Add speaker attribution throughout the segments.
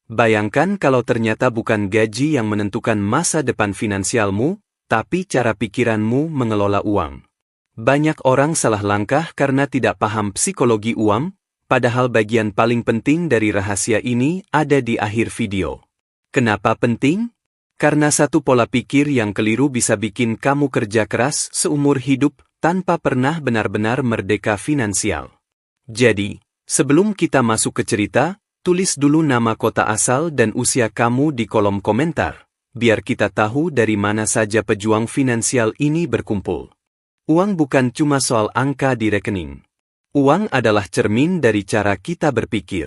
Speaker 1: Bayangkan kalau ternyata bukan gaji yang menentukan masa depan finansialmu, tapi cara pikiranmu mengelola uang. Banyak orang salah langkah karena tidak paham psikologi uang, padahal bagian paling penting dari rahasia ini ada di akhir video. Kenapa penting? Karena satu pola pikir yang keliru bisa bikin kamu kerja keras seumur hidup tanpa pernah benar-benar merdeka finansial. Jadi, sebelum kita masuk ke cerita, tulis dulu nama kota asal dan usia kamu di kolom komentar, biar kita tahu dari mana saja pejuang finansial ini berkumpul. Uang bukan cuma soal angka di rekening. Uang adalah cermin dari cara kita berpikir.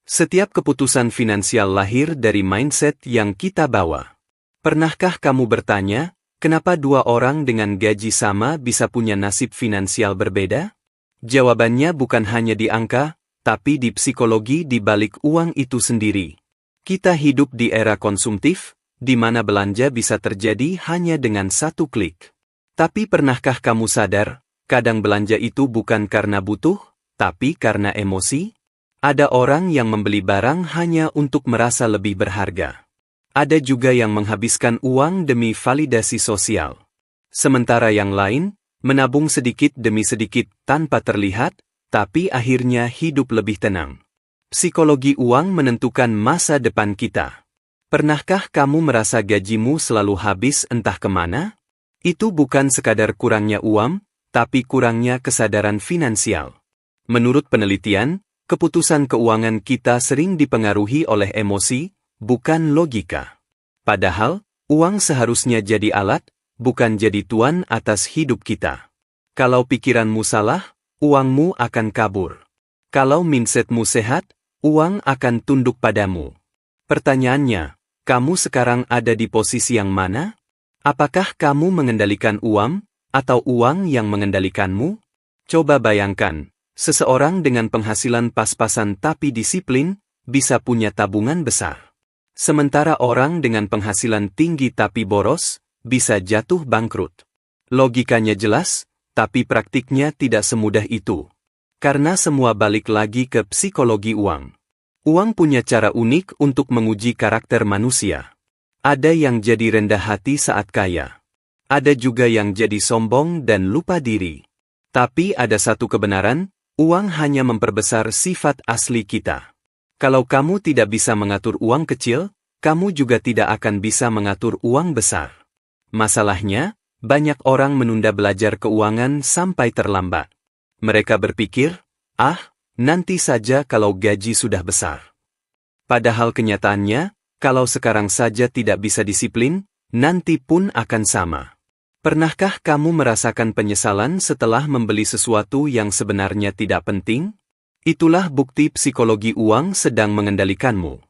Speaker 1: Setiap keputusan finansial lahir dari mindset yang kita bawa. Pernahkah kamu bertanya, kenapa dua orang dengan gaji sama bisa punya nasib finansial berbeda? Jawabannya bukan hanya di angka, tapi di psikologi di balik uang itu sendiri. Kita hidup di era konsumtif, di mana belanja bisa terjadi hanya dengan satu klik. Tapi pernahkah kamu sadar, kadang belanja itu bukan karena butuh, tapi karena emosi? Ada orang yang membeli barang hanya untuk merasa lebih berharga. Ada juga yang menghabiskan uang demi validasi sosial. Sementara yang lain, menabung sedikit demi sedikit tanpa terlihat, tapi akhirnya hidup lebih tenang. Psikologi uang menentukan masa depan kita. Pernahkah kamu merasa gajimu selalu habis entah kemana? Itu bukan sekadar kurangnya uang, tapi kurangnya kesadaran finansial. Menurut penelitian, keputusan keuangan kita sering dipengaruhi oleh emosi, bukan logika. Padahal, uang seharusnya jadi alat, bukan jadi tuan atas hidup kita. Kalau pikiranmu salah, uangmu akan kabur. Kalau mindsetmu sehat, uang akan tunduk padamu. Pertanyaannya, kamu sekarang ada di posisi yang mana? Apakah kamu mengendalikan uang, atau uang yang mengendalikanmu? Coba bayangkan, seseorang dengan penghasilan pas-pasan tapi disiplin, bisa punya tabungan besar. Sementara orang dengan penghasilan tinggi tapi boros, bisa jatuh bangkrut. Logikanya jelas, tapi praktiknya tidak semudah itu. Karena semua balik lagi ke psikologi uang. Uang punya cara unik untuk menguji karakter manusia. Ada yang jadi rendah hati saat kaya. Ada juga yang jadi sombong dan lupa diri. Tapi ada satu kebenaran, uang hanya memperbesar sifat asli kita. Kalau kamu tidak bisa mengatur uang kecil, kamu juga tidak akan bisa mengatur uang besar. Masalahnya, banyak orang menunda belajar keuangan sampai terlambat. Mereka berpikir, nanti saja kalau gaji sudah besar. Padahal kenyataannya, kalau sekarang saja tidak bisa disiplin, nanti pun akan sama. Pernahkah kamu merasakan penyesalan setelah membeli sesuatu yang sebenarnya tidak penting? Itulah bukti psikologi uang sedang mengendalikanmu.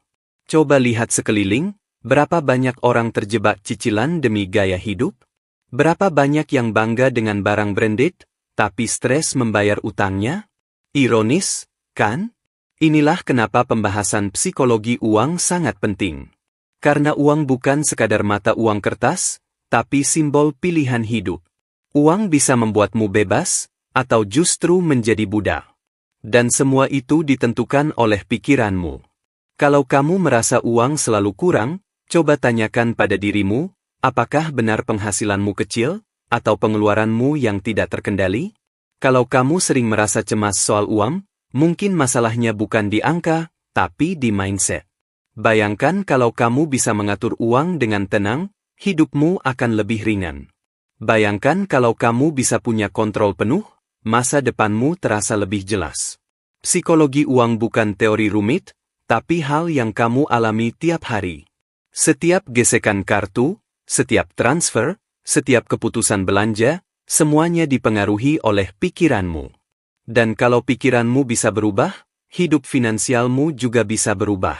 Speaker 1: Coba lihat sekeliling, berapa banyak orang terjebak cicilan demi gaya hidup? Berapa banyak yang bangga dengan barang branded, tapi stres membayar utangnya? Ironis, kan? Inilah kenapa pembahasan psikologi uang sangat penting. Karena uang bukan sekadar mata uang kertas, tapi simbol pilihan hidup. Uang bisa membuatmu bebas, atau justru menjadi budak. Dan semua itu ditentukan oleh pikiranmu. Kalau kamu merasa uang selalu kurang, coba tanyakan pada dirimu, apakah benar penghasilanmu kecil, atau pengeluaranmu yang tidak terkendali? Kalau kamu sering merasa cemas soal uang, mungkin masalahnya bukan di angka, tapi di mindset. Bayangkan kalau kamu bisa mengatur uang dengan tenang, hidupmu akan lebih ringan. Bayangkan kalau kamu bisa punya kontrol penuh, masa depanmu terasa lebih jelas. Psikologi uang bukan teori rumit, tapi hal yang kamu alami tiap hari. Setiap gesekan kartu, setiap transfer, setiap keputusan belanja, semuanya dipengaruhi oleh pikiranmu. Dan kalau pikiranmu bisa berubah, hidup finansialmu juga bisa berubah.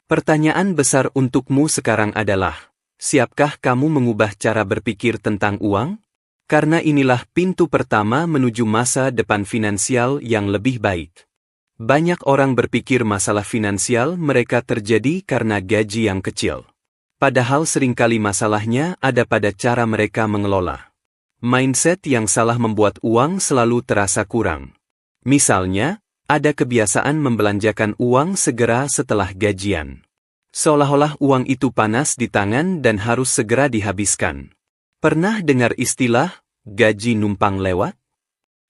Speaker 1: Pertanyaan besar untukmu sekarang adalah, siapkah kamu mengubah cara berpikir tentang uang? Karena inilah pintu pertama menuju masa depan finansial yang lebih baik. Banyak orang berpikir masalah finansial mereka terjadi karena gaji yang kecil. Padahal seringkali masalahnya ada pada cara mereka mengelola. Mindset yang salah membuat uang selalu terasa kurang. Misalnya, ada kebiasaan membelanjakan uang segera setelah gajian. Seolah-olah uang itu panas di tangan dan harus segera dihabiskan. Pernah dengar istilah, gaji numpang lewat?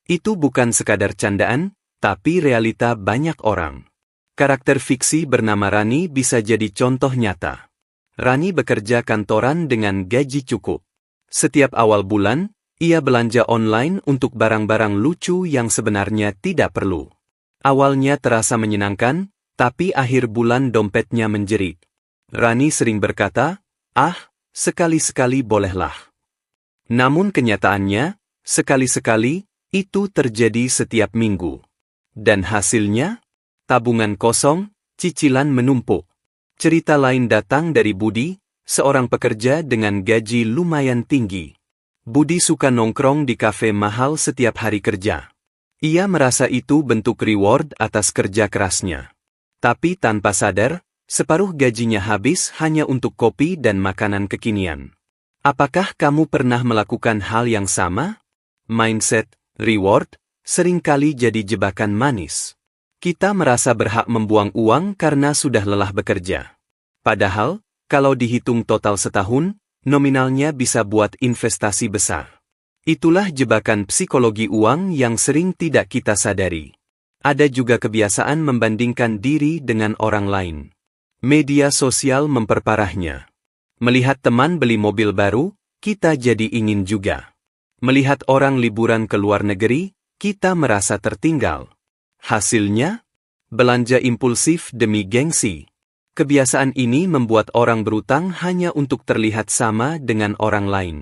Speaker 1: Itu bukan sekadar candaan, tapi realita banyak orang. Karakter fiksi bernama Rani bisa jadi contoh nyata. Rani bekerja kantoran dengan gaji cukup. Setiap awal bulan, ia belanja online untuk barang-barang lucu yang sebenarnya tidak perlu. Awalnya terasa menyenangkan, tapi akhir bulan dompetnya menjerit. Rani sering berkata, sekali-sekali bolehlah. Namun kenyataannya, sekali-sekali, itu terjadi setiap minggu. Dan hasilnya? Tabungan kosong, cicilan menumpuk. Cerita lain datang dari Budi, seorang pekerja dengan gaji lumayan tinggi. Budi suka nongkrong di kafe mahal setiap hari kerja. Ia merasa itu bentuk reward atas kerja kerasnya. Tapi tanpa sadar, separuh gajinya habis hanya untuk kopi dan makanan kekinian. Apakah kamu pernah melakukan hal yang sama? Mindset, reward, seringkali jadi jebakan manis. Kita merasa berhak membuang uang karena sudah lelah bekerja. Padahal, kalau dihitung total setahun, nominalnya bisa buat investasi besar. Itulah jebakan psikologi uang yang sering tidak kita sadari. Ada juga kebiasaan membandingkan diri dengan orang lain. Media sosial memperparahnya. Melihat teman beli mobil baru, kita jadi ingin juga. Melihat orang liburan ke luar negeri, kita merasa tertinggal. Hasilnya, belanja impulsif demi gengsi. Kebiasaan ini membuat orang berutang hanya untuk terlihat sama dengan orang lain.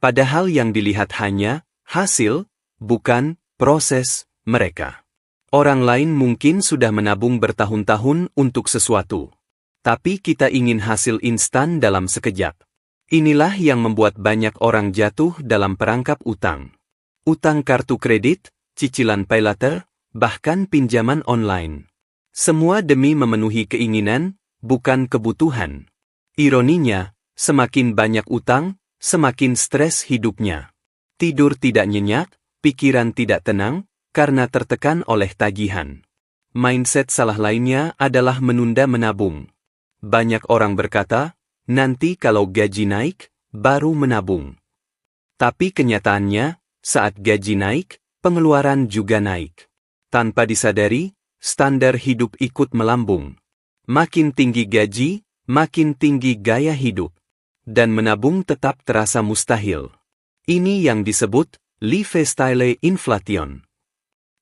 Speaker 1: Padahal yang dilihat hanya hasil, bukan proses mereka. Orang lain mungkin sudah menabung bertahun-tahun untuk sesuatu. Tapi kita ingin hasil instan dalam sekejap. Inilah yang membuat banyak orang jatuh dalam perangkap utang. Utang kartu kredit, cicilan paylater, bahkan pinjaman online. Semua demi memenuhi keinginan, bukan kebutuhan. Ironinya, semakin banyak utang, semakin stres hidupnya. Tidur tidak nyenyak, pikiran tidak tenang, karena tertekan oleh tagihan. Mindset salah lainnya adalah menunda menabung. Banyak orang berkata, nanti kalau gaji naik, baru menabung. Tapi kenyataannya, saat gaji naik, pengeluaran juga naik. Tanpa disadari, standar hidup ikut melambung. Makin tinggi gaji, makin tinggi gaya hidup. Dan menabung tetap terasa mustahil. Ini yang disebut lifestyle inflation.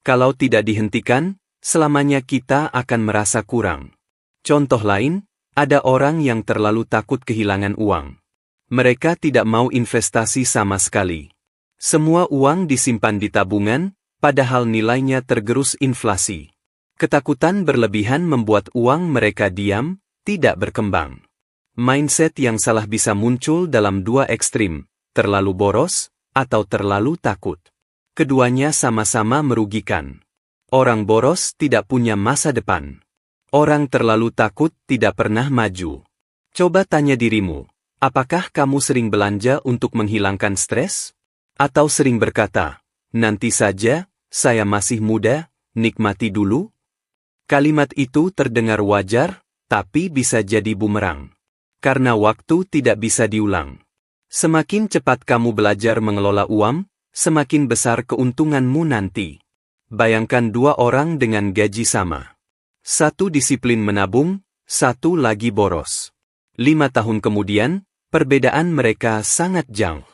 Speaker 1: Kalau tidak dihentikan, selamanya kita akan merasa kurang. Contoh lain, ada orang yang terlalu takut kehilangan uang. Mereka tidak mau investasi sama sekali. Semua uang disimpan di tabungan, padahal nilainya tergerus inflasi. Ketakutan berlebihan membuat uang mereka diam, tidak berkembang. Mindset yang salah bisa muncul dalam dua ekstrim, terlalu boros, atau terlalu takut. Keduanya sama-sama merugikan. Orang boros tidak punya masa depan. Orang terlalu takut tidak pernah maju. Coba tanya dirimu, apakah kamu sering belanja untuk menghilangkan stres? Atau sering berkata, nanti saja, saya masih muda, nikmati dulu? Kalimat itu terdengar wajar, tapi bisa jadi bumerang. Karena waktu tidak bisa diulang. Semakin cepat kamu belajar mengelola uang, semakin besar keuntunganmu nanti. Bayangkan dua orang dengan gaji sama. Satu disiplin menabung, satu lagi boros. 5 tahun kemudian, perbedaan mereka sangat jauh.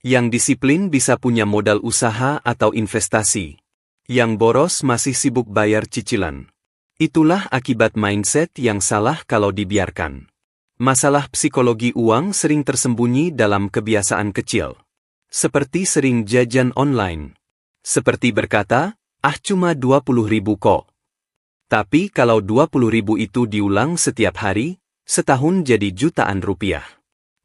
Speaker 1: Yang disiplin bisa punya modal usaha atau investasi. Yang boros masih sibuk bayar cicilan. Itulah akibat mindset yang salah kalau dibiarkan. Masalah psikologi uang sering tersembunyi dalam kebiasaan kecil. Seperti sering jajan online. Seperti berkata, cuma 20.000 kok. Tapi kalau 20.000 itu diulang setiap hari, setahun jadi jutaan rupiah.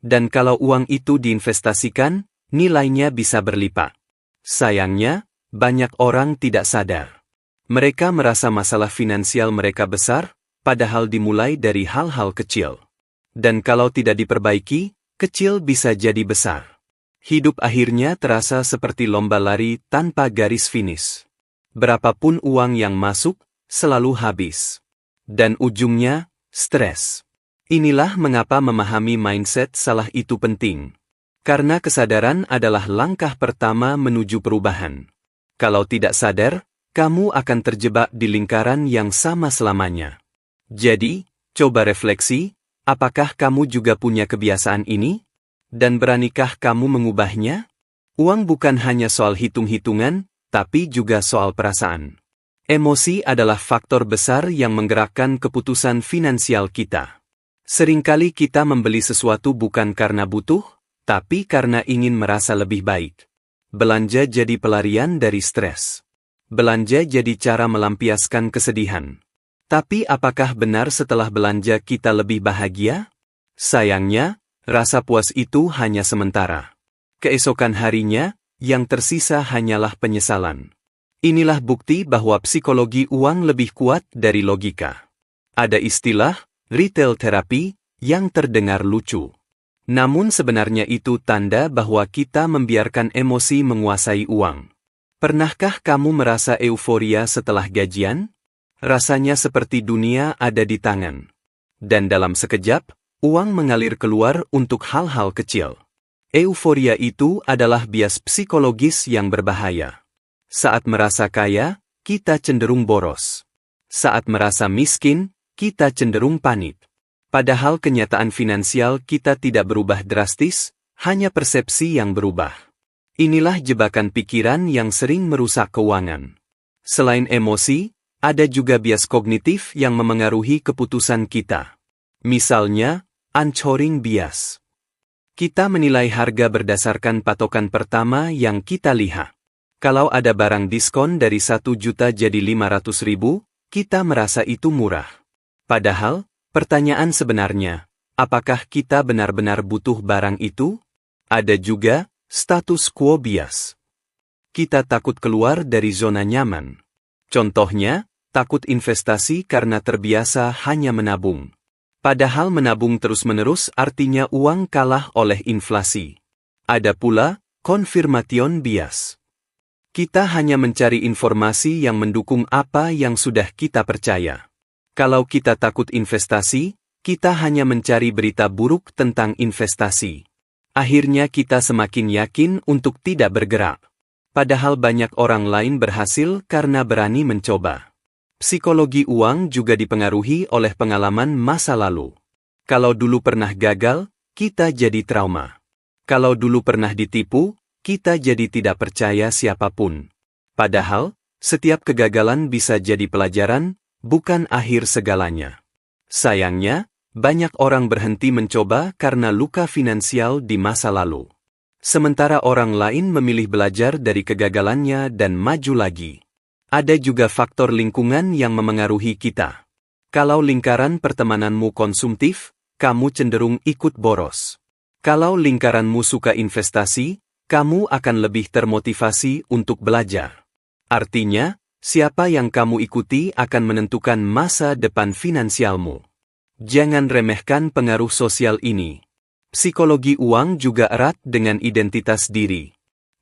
Speaker 1: Dan kalau uang itu diinvestasikan, nilainya bisa berlipat. Sayangnya, banyak orang tidak sadar. Mereka merasa masalah finansial mereka besar, padahal dimulai dari hal-hal kecil. Dan kalau tidak diperbaiki, kecil bisa jadi besar. Hidup akhirnya terasa seperti lomba lari tanpa garis finish. Berapapun uang yang masuk, selalu habis. Dan ujungnya, stres. Inilah mengapa memahami mindset salah itu penting. Karena kesadaran adalah langkah pertama menuju perubahan. Kalau tidak sadar, kamu akan terjebak di lingkaran yang sama selamanya. Jadi, coba refleksi, apakah kamu juga punya kebiasaan ini? Dan beranikah kamu mengubahnya? Uang bukan hanya soal hitung-hitungan, tapi juga soal perasaan. Emosi adalah faktor besar yang menggerakkan keputusan finansial kita. Seringkali kita membeli sesuatu bukan karena butuh, tapi karena ingin merasa lebih baik. Belanja jadi pelarian dari stres. Belanja jadi cara melampiaskan kesedihan. Tapi apakah benar setelah belanja kita lebih bahagia? Sayangnya, rasa puas itu hanya sementara. Keesokan harinya, yang tersisa hanyalah penyesalan. Inilah bukti bahwa psikologi uang lebih kuat dari logika. Ada istilah, retail therapy, yang terdengar lucu. Namun sebenarnya itu tanda bahwa kita membiarkan emosi menguasai uang. Pernahkah kamu merasa euforia setelah gajian? Rasanya seperti dunia ada di tangan. Dan dalam sekejap, uang mengalir keluar untuk hal-hal kecil. Euforia itu adalah bias psikologis yang berbahaya. Saat merasa kaya, kita cenderung boros. Saat merasa miskin, kita cenderung panik. Padahal kenyataan finansial kita tidak berubah drastis, hanya persepsi yang berubah. Inilah jebakan pikiran yang sering merusak keuangan. Selain emosi, ada juga bias kognitif yang memengaruhi keputusan kita. Misalnya, anchoring bias. Kita menilai harga berdasarkan patokan pertama yang kita lihat. Kalau ada barang diskon dari 1 juta jadi 500.000, kita merasa itu murah. Padahal, pertanyaan sebenarnya, apakah kita benar-benar butuh barang itu? Ada juga status quo bias. Kita takut keluar dari zona nyaman. Contohnya, takut investasi karena terbiasa hanya menabung. Padahal menabung terus-menerus artinya uang kalah oleh inflasi. Ada pula confirmation bias. Kita hanya mencari informasi yang mendukung apa yang sudah kita percaya. Kalau kita takut investasi, kita hanya mencari berita buruk tentang investasi. Akhirnya kita semakin yakin untuk tidak bergerak. Padahal banyak orang lain berhasil karena berani mencoba. Psikologi uang juga dipengaruhi oleh pengalaman masa lalu. Kalau dulu pernah gagal, kita jadi trauma. Kalau dulu pernah ditipu, kita jadi tidak percaya siapapun. Padahal, setiap kegagalan bisa jadi pelajaran, bukan akhir segalanya. Sayangnya, banyak orang berhenti mencoba karena luka finansial di masa lalu. Sementara orang lain memilih belajar dari kegagalannya dan maju lagi. Ada juga faktor lingkungan yang memengaruhi kita. Kalau lingkaran pertemananmu konsumtif, kamu cenderung ikut boros. Kalau lingkaranmu suka investasi, kamu akan lebih termotivasi untuk belajar. Artinya, siapa yang kamu ikuti akan menentukan masa depan finansialmu. Jangan remehkan pengaruh sosial ini. Psikologi uang juga erat dengan identitas diri.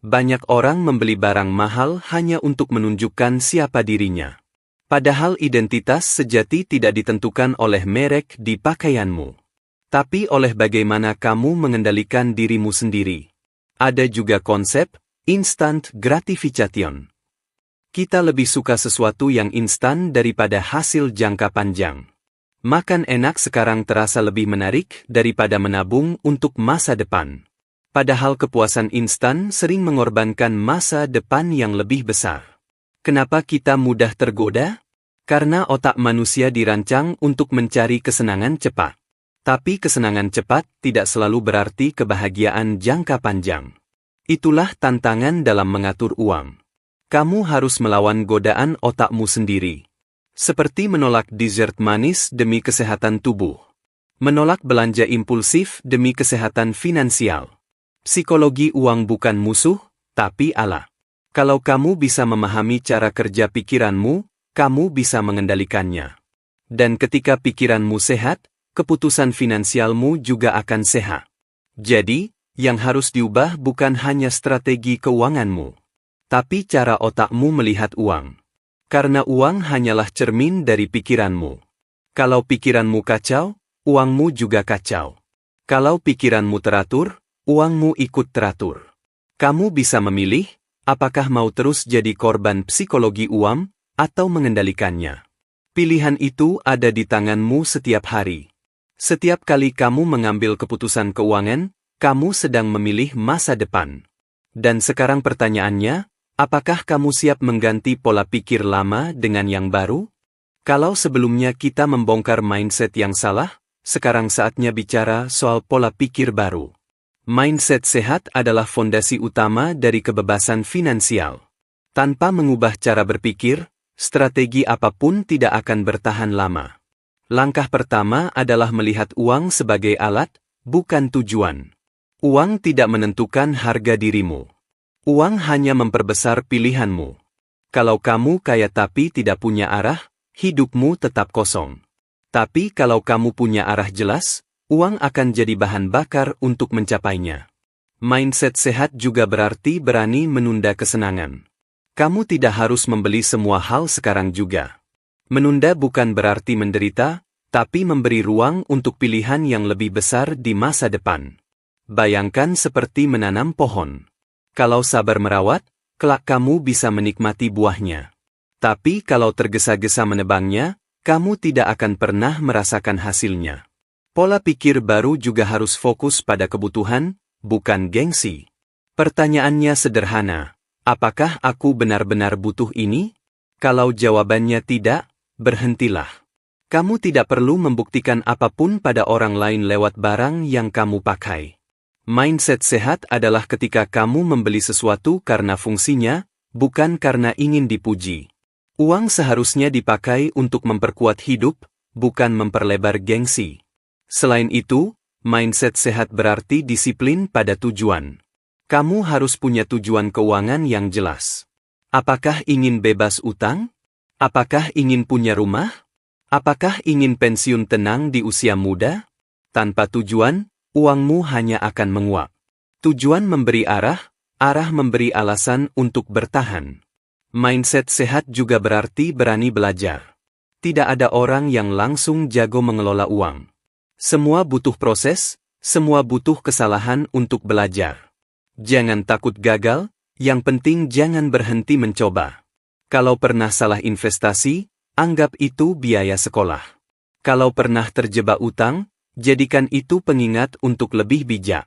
Speaker 1: Banyak orang membeli barang mahal hanya untuk menunjukkan siapa dirinya. Padahal identitas sejati tidak ditentukan oleh merek di pakaianmu, tapi oleh bagaimana kamu mengendalikan dirimu sendiri. Ada juga konsep instant gratification. Kita lebih suka sesuatu yang instan daripada hasil jangka panjang. Makan enak sekarang terasa lebih menarik daripada menabung untuk masa depan. Padahal kepuasan instan sering mengorbankan masa depan yang lebih besar. Kenapa kita mudah tergoda? Karena otak manusia dirancang untuk mencari kesenangan cepat. Tapi kesenangan cepat tidak selalu berarti kebahagiaan jangka panjang. Itulah tantangan dalam mengatur uang. Kamu harus melawan godaan otakmu sendiri. Seperti menolak dessert manis demi kesehatan tubuh. Menolak belanja impulsif demi kesehatan finansial. Psikologi uang bukan musuh, tapi Allah. Kalau kamu bisa memahami cara kerja pikiranmu, kamu bisa mengendalikannya. Dan ketika pikiranmu sehat, keputusan finansialmu juga akan sehat. Jadi, yang harus diubah bukan hanya strategi keuanganmu, tapi cara otakmu melihat uang. Karena uang hanyalah cermin dari pikiranmu. Kalau pikiranmu kacau, uangmu juga kacau. Kalau pikiranmu teratur, uangmu ikut teratur. Kamu bisa memilih, apakah mau terus jadi korban psikologi uang, atau mengendalikannya. Pilihan itu ada di tanganmu setiap hari. Setiap kali kamu mengambil keputusan keuangan, kamu sedang memilih masa depan. Dan sekarang pertanyaannya, apakah kamu siap mengganti pola pikir lama dengan yang baru? Kalau sebelumnya kita membongkar mindset yang salah, sekarang saatnya bicara soal pola pikir baru. Mindset sehat adalah fondasi utama dari kebebasan finansial. Tanpa mengubah cara berpikir, strategi apapun tidak akan bertahan lama. Langkah pertama adalah melihat uang sebagai alat, bukan tujuan. Uang tidak menentukan harga dirimu. Uang hanya memperbesar pilihanmu. Kalau kamu kaya tapi tidak punya arah, hidupmu tetap kosong. Tapi kalau kamu punya arah jelas, uang akan jadi bahan bakar untuk mencapainya. Mindset sehat juga berarti berani menunda kesenangan. Kamu tidak harus membeli semua hal sekarang juga. Menunda bukan berarti menderita, tapi memberi ruang untuk pilihan yang lebih besar di masa depan. Bayangkan seperti menanam pohon. Kalau sabar merawat, kelak kamu bisa menikmati buahnya. Tapi kalau tergesa-gesa menebangnya, kamu tidak akan pernah merasakan hasilnya. Pola pikir baru juga harus fokus pada kebutuhan, bukan gengsi. Pertanyaannya sederhana, apakah aku benar-benar butuh ini? Kalau jawabannya tidak, berhentilah. Kamu tidak perlu membuktikan apapun pada orang lain lewat barang yang kamu pakai. Mindset sehat adalah ketika kamu membeli sesuatu karena fungsinya, bukan karena ingin dipuji. Uang seharusnya dipakai untuk memperkuat hidup, bukan memperlebar gengsi. Selain itu, mindset sehat berarti disiplin pada tujuan. Kamu harus punya tujuan keuangan yang jelas. Apakah ingin bebas utang? Apakah ingin punya rumah? Apakah ingin pensiun tenang di usia muda? Tanpa tujuan, uangmu hanya akan menguap. Tujuan memberi arah, arah memberi alasan untuk bertahan. Mindset sehat juga berarti berani belajar. Tidak ada orang yang langsung jago mengelola uang. Semua butuh proses, semua butuh kesalahan untuk belajar. Jangan takut gagal, yang penting jangan berhenti mencoba. Kalau pernah salah investasi, anggap itu biaya sekolah. Kalau pernah terjebak utang, jadikan itu pengingat untuk lebih bijak.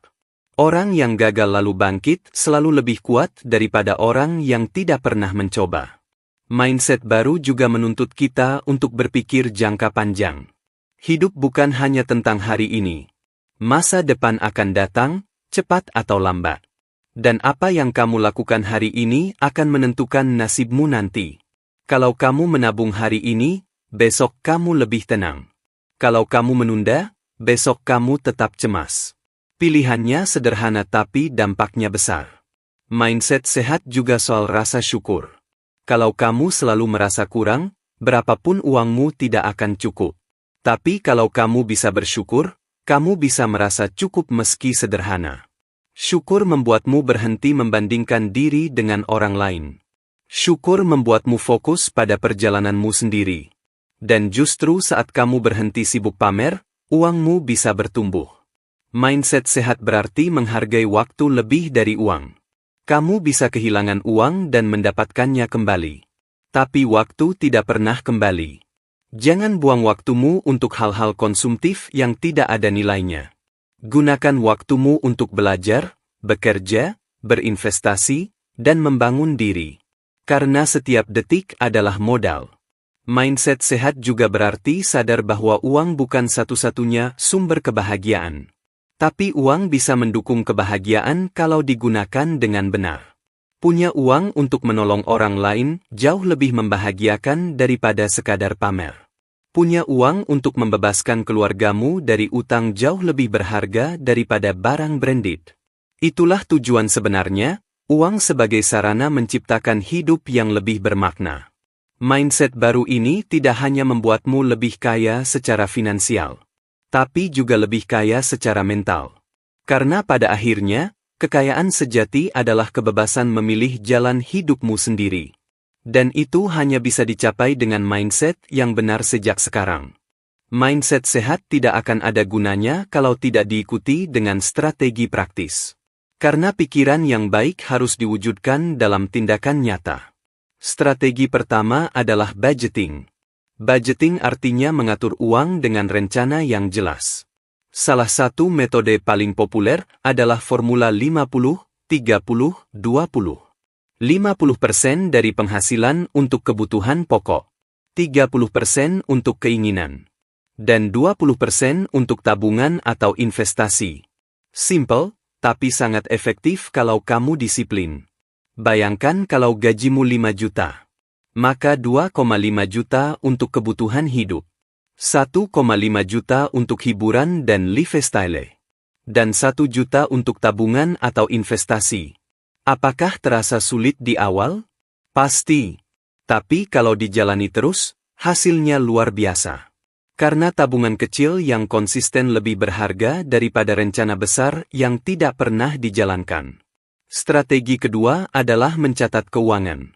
Speaker 1: Orang yang gagal lalu bangkit selalu lebih kuat daripada orang yang tidak pernah mencoba. Mindset baru juga menuntut kita untuk berpikir jangka panjang. Hidup bukan hanya tentang hari ini. Masa depan akan datang, cepat atau lambat. Dan apa yang kamu lakukan hari ini akan menentukan nasibmu nanti. Kalau kamu menabung hari ini, besok kamu lebih tenang. Kalau kamu menunda, besok kamu tetap cemas. Pilihannya sederhana tapi dampaknya besar. Mindset sehat juga soal rasa syukur. Kalau kamu selalu merasa kurang, berapapun uangmu tidak akan cukup. Tapi kalau kamu bisa bersyukur, kamu bisa merasa cukup meski sederhana. Syukur membuatmu berhenti membandingkan diri dengan orang lain. Syukur membuatmu fokus pada perjalananmu sendiri. Dan justru saat kamu berhenti sibuk pamer, uangmu bisa bertumbuh. Mindset sehat berarti menghargai waktu lebih dari uang. Kamu bisa kehilangan uang dan mendapatkannya kembali. Tapi waktu tidak pernah kembali. Jangan buang waktumu untuk hal-hal konsumtif yang tidak ada nilainya. Gunakan waktumu untuk belajar, bekerja, berinvestasi, dan membangun diri. Karena setiap detik adalah modal. Mindset sehat juga berarti sadar bahwa uang bukan satu-satunya sumber kebahagiaan. Tapi uang bisa mendukung kebahagiaan kalau digunakan dengan benar. Punya uang untuk menolong orang lain jauh lebih membahagiakan daripada sekadar pamer. Punya uang untuk membebaskan keluargamu dari utang jauh lebih berharga daripada barang branded. Itulah tujuan sebenarnya, uang sebagai sarana menciptakan hidup yang lebih bermakna. Mindset baru ini tidak hanya membuatmu lebih kaya secara finansial, tapi juga lebih kaya secara mental. Karena pada akhirnya, kekayaan sejati adalah kebebasan memilih jalan hidupmu sendiri. Dan itu hanya bisa dicapai dengan mindset yang benar sejak sekarang. Mindset sehat tidak akan ada gunanya kalau tidak diikuti dengan strategi praktis. Karena pikiran yang baik harus diwujudkan dalam tindakan nyata. Strategi pertama adalah budgeting. Budgeting artinya mengatur uang dengan rencana yang jelas. Salah satu metode paling populer adalah formula 50-30-20. 50% dari penghasilan untuk kebutuhan pokok, 30% untuk keinginan, dan 20% untuk tabungan atau investasi. Simple, tapi sangat efektif kalau kamu disiplin. Bayangkan kalau gajimu 5 juta. Maka 2,5 juta untuk kebutuhan hidup. 1,5 juta untuk hiburan dan lifestyle. Dan 1 juta untuk tabungan atau investasi. Apakah terasa sulit di awal? Pasti. Tapi kalau dijalani terus, hasilnya luar biasa. Karena tabungan kecil yang konsisten lebih berharga daripada rencana besar yang tidak pernah dijalankan. Strategi kedua adalah mencatat keuangan.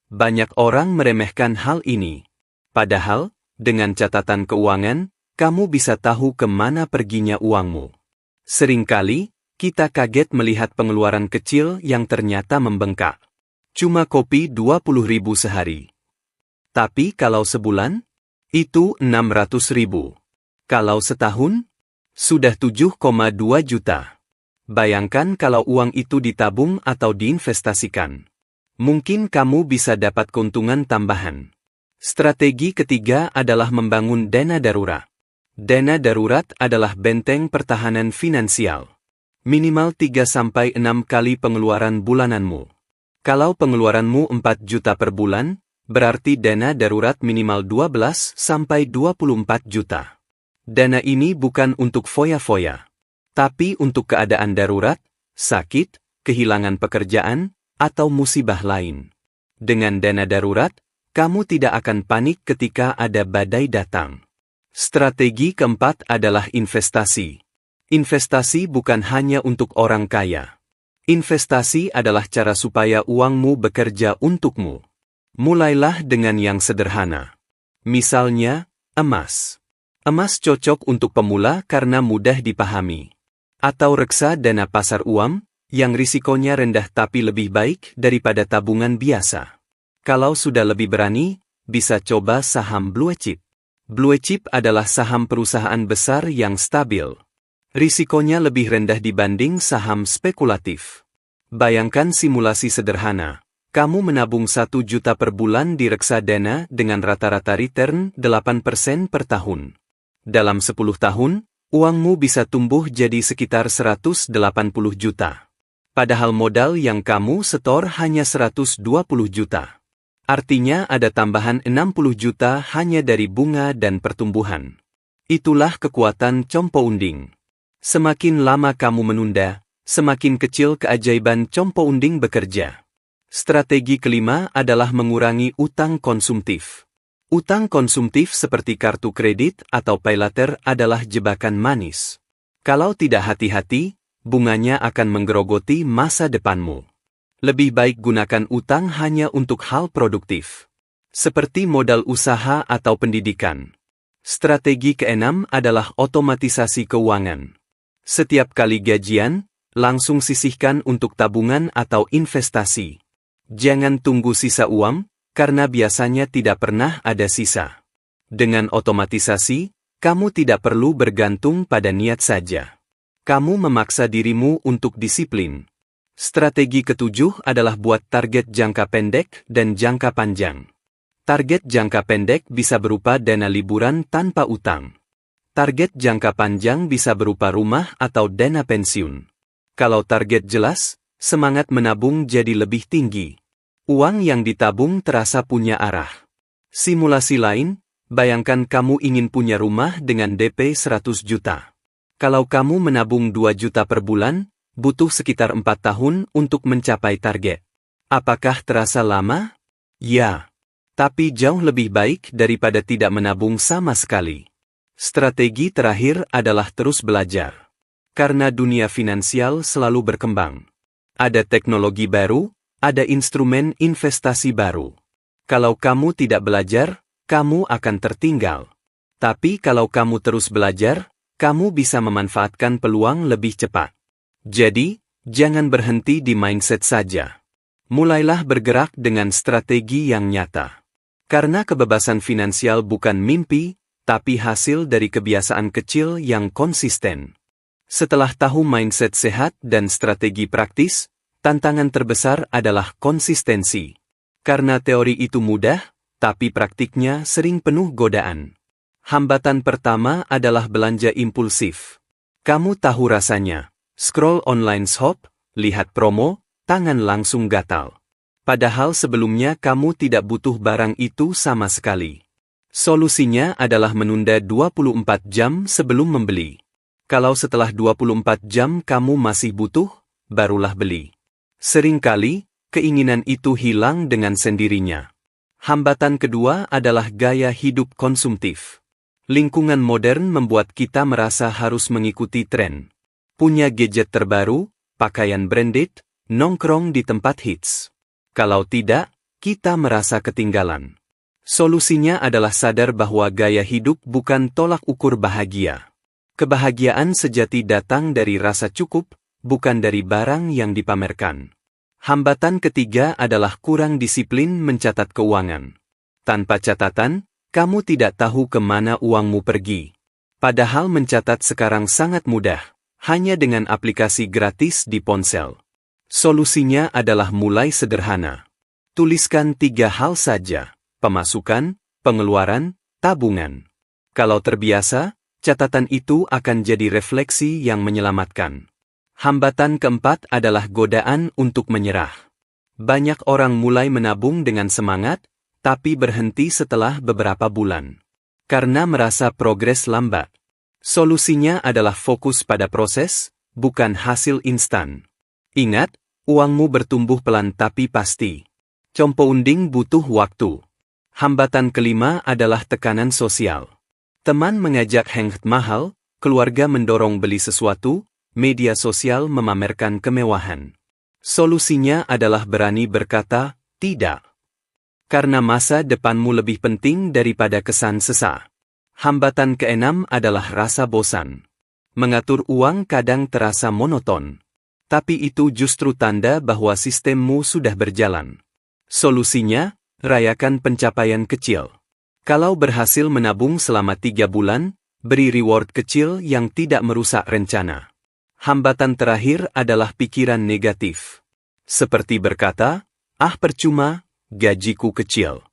Speaker 1: Banyak orang meremehkan hal ini. Padahal, dengan catatan keuangan, kamu bisa tahu kemana perginya uangmu. Seringkali, kita kaget melihat pengeluaran kecil yang ternyata membengkak. Cuma kopi 20.000 sehari. Tapi kalau sebulan, itu 600.000. Kalau setahun, sudah 7,2 juta. Bayangkan kalau uang itu ditabung atau diinvestasikan. Mungkin kamu bisa dapat keuntungan tambahan. Strategi ketiga adalah membangun dana darurat. Dana darurat adalah benteng pertahanan finansial. Minimal 3-6 kali pengeluaran bulananmu. Kalau pengeluaranmu 4 juta per bulan, berarti dana darurat minimal 12-24 juta. Dana ini bukan untuk foya-foya, tapi untuk keadaan darurat, sakit, kehilangan pekerjaan, atau musibah lain. Dengan dana darurat, kamu tidak akan panik ketika ada badai datang. Strategi keempat adalah investasi. Investasi bukan hanya untuk orang kaya. Investasi adalah cara supaya uangmu bekerja untukmu. Mulailah dengan yang sederhana. Misalnya, emas. Emas cocok untuk pemula karena mudah dipahami. Atau reksadana pasar uang, yang risikonya rendah tapi lebih baik daripada tabungan biasa. Kalau sudah lebih berani, bisa coba saham blue chip. Blue chip adalah saham perusahaan besar yang stabil. Risikonya lebih rendah dibanding saham spekulatif. Bayangkan simulasi sederhana. Kamu menabung 1 juta per bulan di reksadana dengan rata-rata return 8% per tahun. Dalam 10 tahun, uangmu bisa tumbuh jadi sekitar 180 juta. Padahal modal yang kamu setor hanya 120 juta. Artinya ada tambahan 60 juta hanya dari bunga dan pertumbuhan. Itulah kekuatan compounding. Semakin lama kamu menunda, semakin kecil keajaiban compounding bekerja. Strategi kelima adalah mengurangi utang konsumtif. Utang konsumtif seperti kartu kredit atau paylater adalah jebakan manis. Kalau tidak hati-hati, bunganya akan menggerogoti masa depanmu. Lebih baik gunakan utang hanya untuk hal produktif, seperti modal usaha atau pendidikan. Strategi keenam adalah otomatisasi keuangan. Setiap kali gajian, langsung sisihkan untuk tabungan atau investasi. Jangan tunggu sisa uang, karena biasanya tidak pernah ada sisa. Dengan otomatisasi, kamu tidak perlu bergantung pada niat saja. Kamu memaksa dirimu untuk disiplin. Strategi ketujuh adalah buat target jangka pendek dan jangka panjang. Target jangka pendek bisa berupa dana liburan tanpa utang. Target jangka panjang bisa berupa rumah atau dana pensiun. Kalau target jelas, semangat menabung jadi lebih tinggi. Uang yang ditabung terasa punya arah. Simulasi lain, bayangkan kamu ingin punya rumah dengan DP 100 juta. Kalau kamu menabung 2 juta per bulan, butuh sekitar 4 tahun untuk mencapai target. Apakah terasa lama? Ya. Tapi jauh lebih baik daripada tidak menabung sama sekali. Strategi terakhir adalah terus belajar. Karena dunia finansial selalu berkembang. Ada teknologi baru, ada instrumen investasi baru. Kalau kamu tidak belajar, kamu akan tertinggal. Tapi kalau kamu terus belajar, kamu bisa memanfaatkan peluang lebih cepat. Jadi, jangan berhenti di mindset saja. Mulailah bergerak dengan strategi yang nyata. Karena kebebasan finansial bukan mimpi, tapi hasil dari kebiasaan kecil yang konsisten. Setelah tahu mindset sehat dan strategi praktis, tantangan terbesar adalah konsistensi. Karena teori itu mudah, tapi praktiknya sering penuh godaan. Hambatan pertama adalah belanja impulsif. Kamu tahu rasanya. Scroll online shop, lihat promo, tangan langsung gatal. Padahal sebelumnya kamu tidak butuh barang itu sama sekali. Solusinya adalah menunda 24 jam sebelum membeli. Kalau setelah 24 jam kamu masih butuh, barulah beli. Seringkali, keinginan itu hilang dengan sendirinya. Hambatan kedua adalah gaya hidup konsumtif. Lingkungan modern membuat kita merasa harus mengikuti tren. Punya gadget terbaru, pakaian branded, nongkrong di tempat hits. Kalau tidak, kita merasa ketinggalan. Solusinya adalah sadar bahwa gaya hidup bukan tolak ukur bahagia. Kebahagiaan sejati datang dari rasa cukup, bukan dari barang yang dipamerkan. Hambatan ketiga adalah kurang disiplin mencatat keuangan. Tanpa catatan, kamu tidak tahu kemana uangmu pergi. Padahal mencatat sekarang sangat mudah, hanya dengan aplikasi gratis di ponsel. Solusinya adalah mulai sederhana. Tuliskan 3 hal saja, pemasukan, pengeluaran, tabungan. Kalau terbiasa, catatan itu akan jadi refleksi yang menyelamatkan. Hambatan keempat adalah godaan untuk menyerah. Banyak orang mulai menabung dengan semangat, tapi berhenti setelah beberapa bulan. Karena merasa progres lambat. Solusinya adalah fokus pada proses, bukan hasil instan. Ingat, uangmu bertumbuh pelan tapi pasti. Compounding butuh waktu. Hambatan kelima adalah tekanan sosial. Teman mengajak hangout mahal, keluarga mendorong beli sesuatu, media sosial memamerkan kemewahan. Solusinya adalah berani berkata, tidak. Karena masa depanmu lebih penting daripada kesan sesaat. Hambatan keenam adalah rasa bosan. Mengatur uang kadang terasa monoton. Tapi itu justru tanda bahwa sistemmu sudah berjalan. Solusinya, rayakan pencapaian kecil. Kalau berhasil menabung selama 3 bulan, beri reward kecil yang tidak merusak rencana. Hambatan terakhir adalah pikiran negatif. Seperti berkata, percuma, gajiku kecil.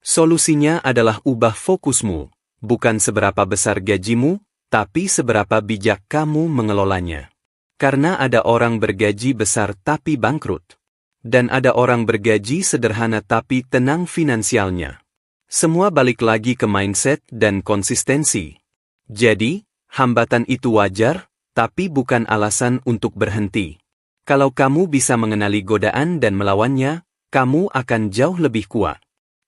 Speaker 1: Solusinya adalah ubah fokusmu, bukan seberapa besar gajimu, tapi seberapa bijak kamu mengelolanya. Karena ada orang bergaji besar tapi bangkrut. Dan ada orang bergaji sederhana tapi tenang finansialnya. Semua balik lagi ke mindset dan konsistensi. Jadi, hambatan itu wajar, tapi bukan alasan untuk berhenti. Kalau kamu bisa mengenali godaan dan melawannya, kamu akan jauh lebih kuat.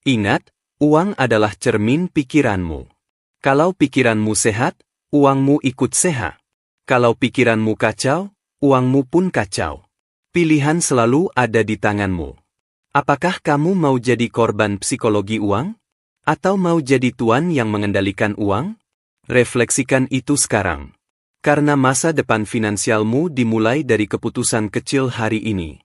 Speaker 1: Ingat, uang adalah cermin pikiranmu. Kalau pikiranmu sehat, uangmu ikut sehat. Kalau pikiranmu kacau, uangmu pun kacau. Pilihan selalu ada di tanganmu. Apakah kamu mau jadi korban psikologi uang? Atau mau jadi tuan yang mengendalikan uang? Refleksikan itu sekarang. Karena masa depan finansialmu dimulai dari keputusan kecil hari ini.